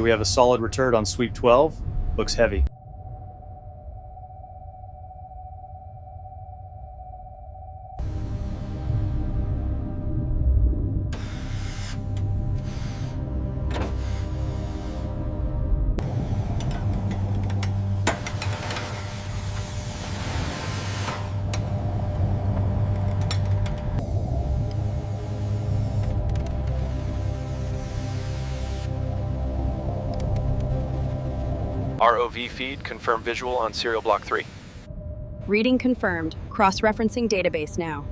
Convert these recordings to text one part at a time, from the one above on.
We have a solid return on sweep 12. Looks heavy. ROV feed, confirm visual on serial block 3. Reading confirmed. Cross-referencing database now.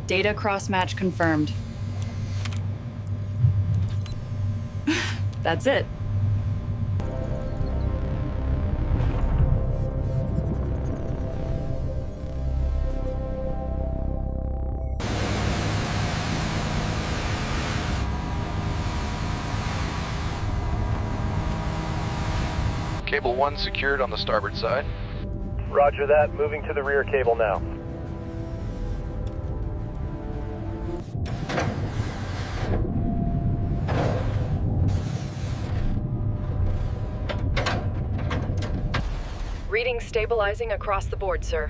Data cross-match confirmed. That's it. Cable 1 secured on the starboard side. Roger that, moving to the rear cable now. Reading stabilizing across the board, sir.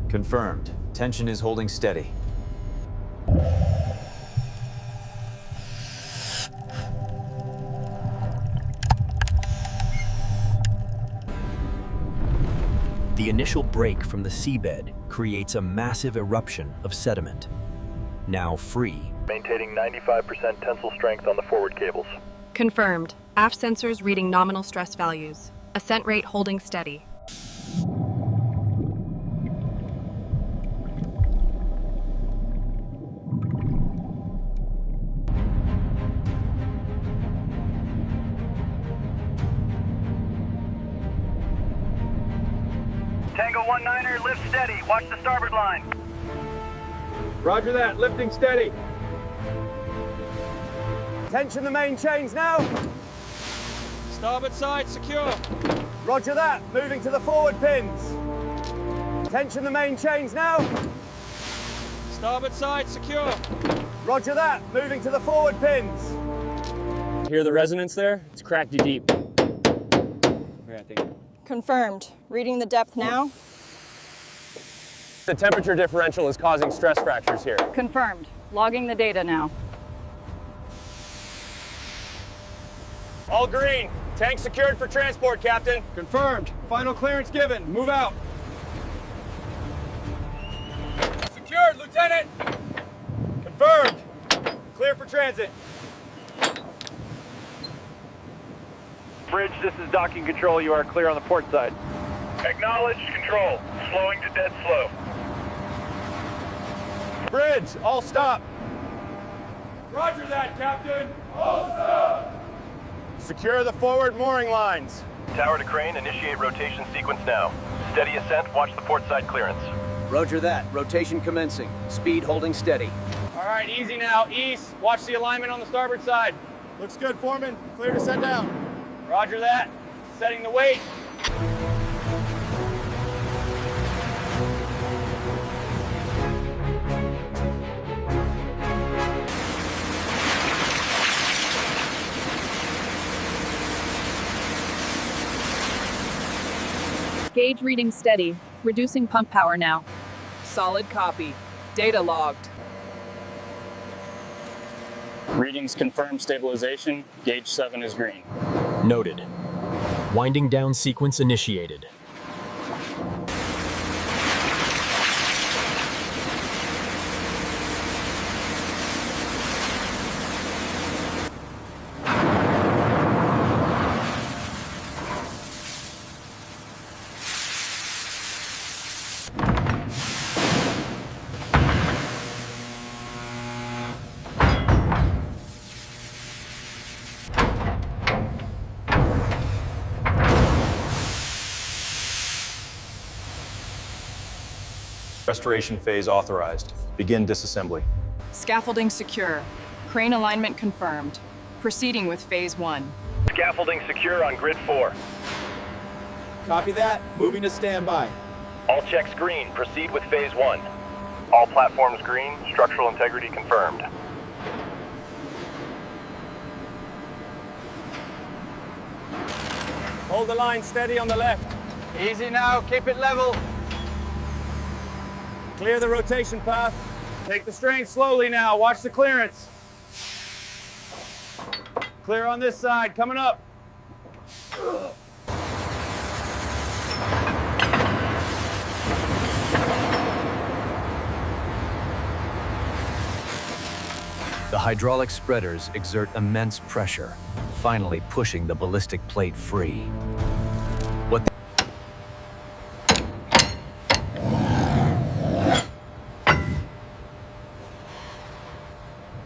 Confirmed. Tension is holding steady. The initial break from the seabed creates a massive eruption of sediment. Now free. Maintaining 95% tensile strength on the forward cables. Confirmed. Aft sensors reading nominal stress values. Ascent rate holding steady. Tango 19er, lift steady. Watch the starboard line. Roger that, lifting steady. Tension the main chains now. Starboard side secure. Roger that, moving to the forward pins. Tension the main chains now. Starboard side secure. Roger that, moving to the forward pins. Hear the resonance there? It's cracked you deep. Yeah, I think. Confirmed. Reading the depth now. The temperature differential is causing stress fractures here. Confirmed. Logging the data now. All green. Tank secured for transport, Captain. Confirmed. Final clearance given. Move out. Secured, Lieutenant. Confirmed. Clear for transit. Bridge, this is docking control. You are clear on the port side. Acknowledged, control. Slowing to dead slow. Bridge, all stop. Roger that, Captain. All stop. Secure the forward mooring lines. Tower to crane, initiate rotation sequence now. Steady ascent, watch the port side clearance. Roger that. Rotation commencing. Speed holding steady. All right, easy now. East, watch the alignment on the starboard side. Looks good, Foreman. Clear to set down. Roger that. Setting the weight. Gauge reading steady. Reducing pump power now. Solid copy. Data logged. Readings confirm stabilization. Gauge 7 is green. Noted. Winding down sequence initiated. Restoration phase authorized. Begin disassembly. Scaffolding secure. Crane alignment confirmed. Proceeding with phase 1. Scaffolding secure on grid 4. Copy that. Moving to standby. All checks green. Proceed with phase 1. All platforms green. Structural integrity confirmed. Hold the line steady on the left. Easy now, keep it level. Clear the rotation path. Take the strain slowly now, watch the clearance. Clear on this side, coming up. The hydraulic spreaders exert immense pressure, finally pushing the ballistic plate free.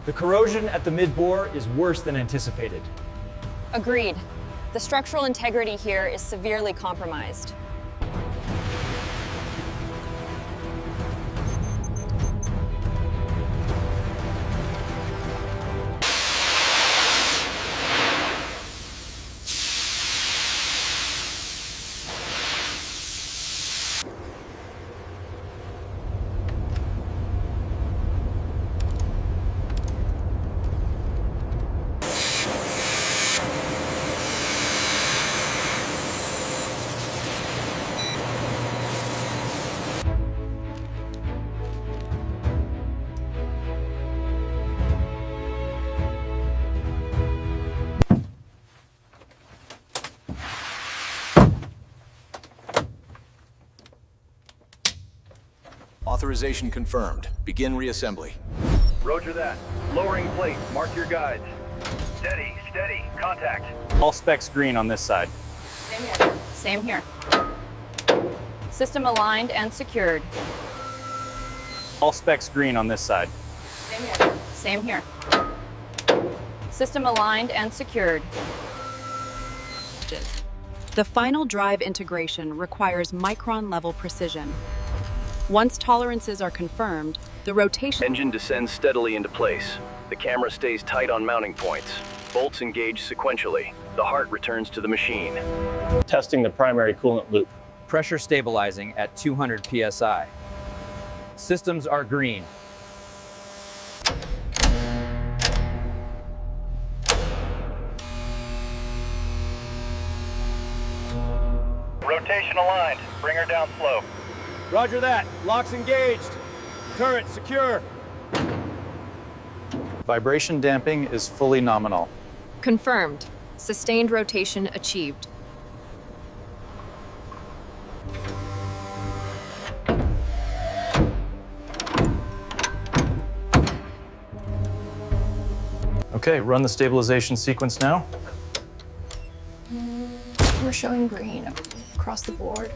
The corrosion at the mid-bore is worse than anticipated. Agreed. The structural integrity here is severely compromised. Authorization confirmed. Begin reassembly. Roger that. Lowering plate. Mark your guides. Steady, steady. Contact. All specs green on this side. Same here. Same here. System aligned and secured. All specs green on this side. Same here. Same here. System aligned and secured. The final drive integration requires micron-level precision. Once tolerances are confirmed, the rotation... Engine descends steadily into place. The camera stays tight on mounting points. Bolts engage sequentially. The heart returns to the machine. Testing the primary coolant loop. Pressure stabilizing at 200 psi. Systems are green. Rotation aligned. Bring her down slow. Roger that. Locks engaged. Turret secure. Vibration damping is fully nominal. Confirmed. Sustained rotation achieved. Okay, run the stabilization sequence now. We're showing green across the board.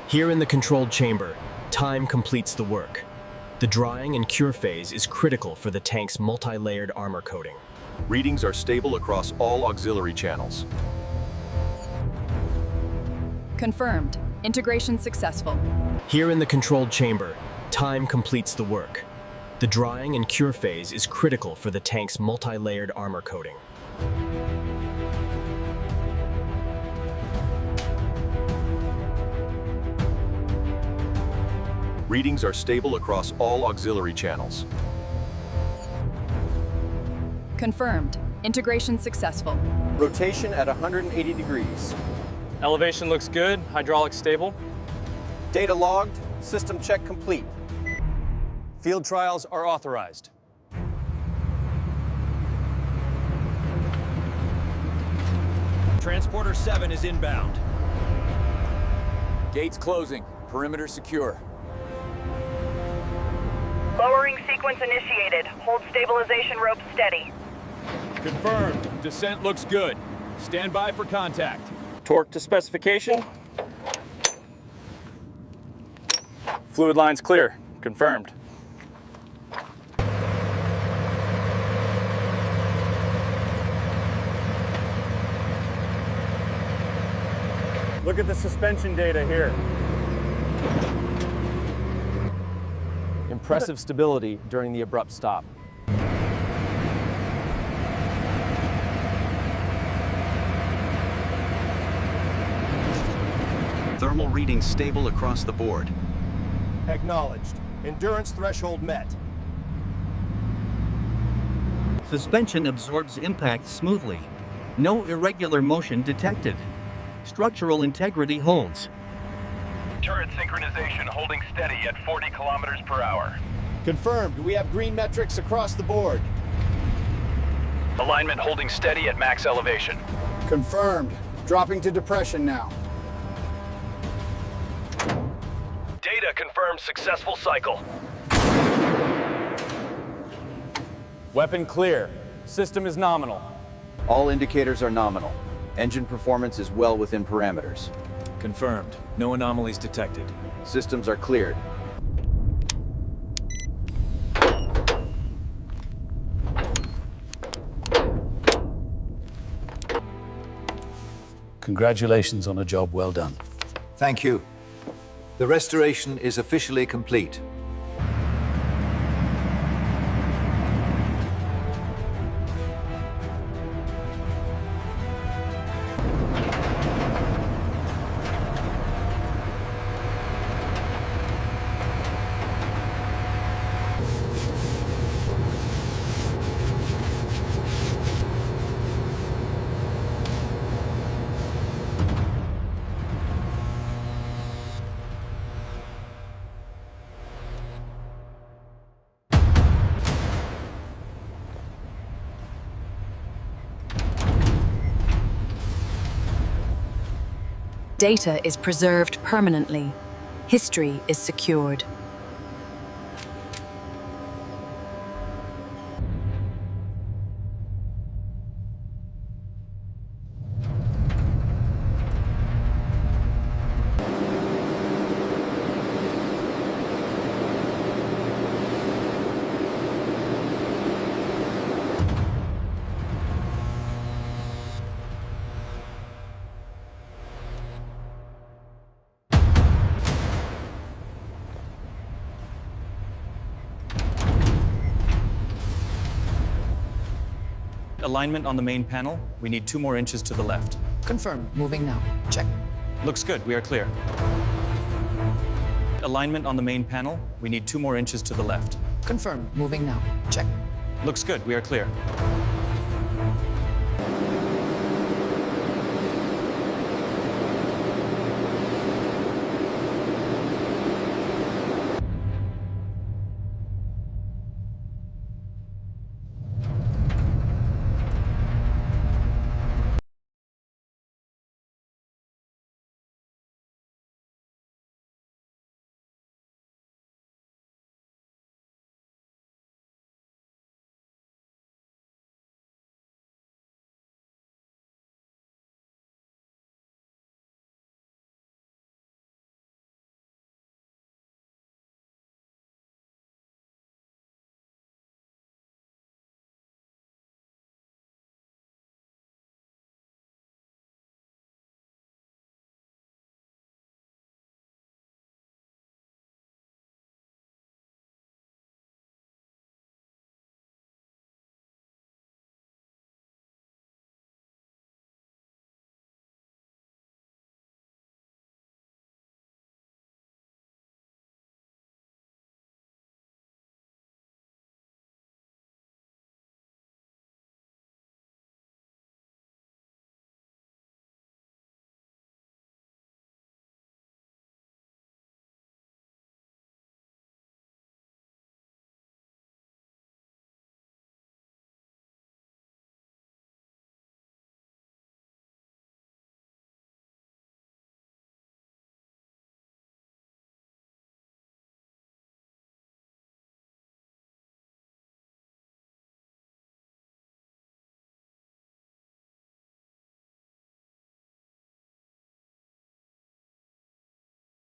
Here in the controlled chamber, time completes the work. The drying and cure phase is critical for the tank's multi-layered armor coating. Readings are stable across all auxiliary channels. Confirmed. Integration successful. Here in the controlled chamber, time completes the work. The drying and cure phase is critical for the tank's multi-layered armor coating. Readings are stable across all auxiliary channels. Confirmed. Integration successful. Rotation at 180 degrees. Elevation looks good, hydraulics stable. Data logged. System check complete. Field trials are authorized. Transporter 7 is inbound. Gates closing. Perimeter secure. Lowering sequence initiated. Hold stabilization rope steady. Confirmed. Descent looks good. Stand by for contact. Torque to specification. Fluid lines clear. Confirmed. Look at the suspension data here. Impressive stability during the abrupt stop. Thermal readings stable across the board. Acknowledged. Endurance threshold met. Suspension absorbs impact smoothly. No irregular motion detected. Structural integrity holds. Turret synchronization holding steady at 40 kilometers per hour. Confirmed. We have green metrics across the board. Alignment holding steady at max elevation. Confirmed. Dropping to depression now. Data confirms successful cycle. Weapon clear. System is nominal. All indicators are nominal. Engine performance is well within parameters. Confirmed. No anomalies detected. Systems are cleared. Congratulations on a job well done. Thank you. The restoration is officially complete. Data is preserved permanently. History is secured. Alignment on the main panel. We need 2 more inches to the left. Confirmed. Moving now. Check. Looks good. We are clear. Alignment on the main panel. We need 2 more inches to the left. Confirmed. Moving now. Check. Looks good. We are clear.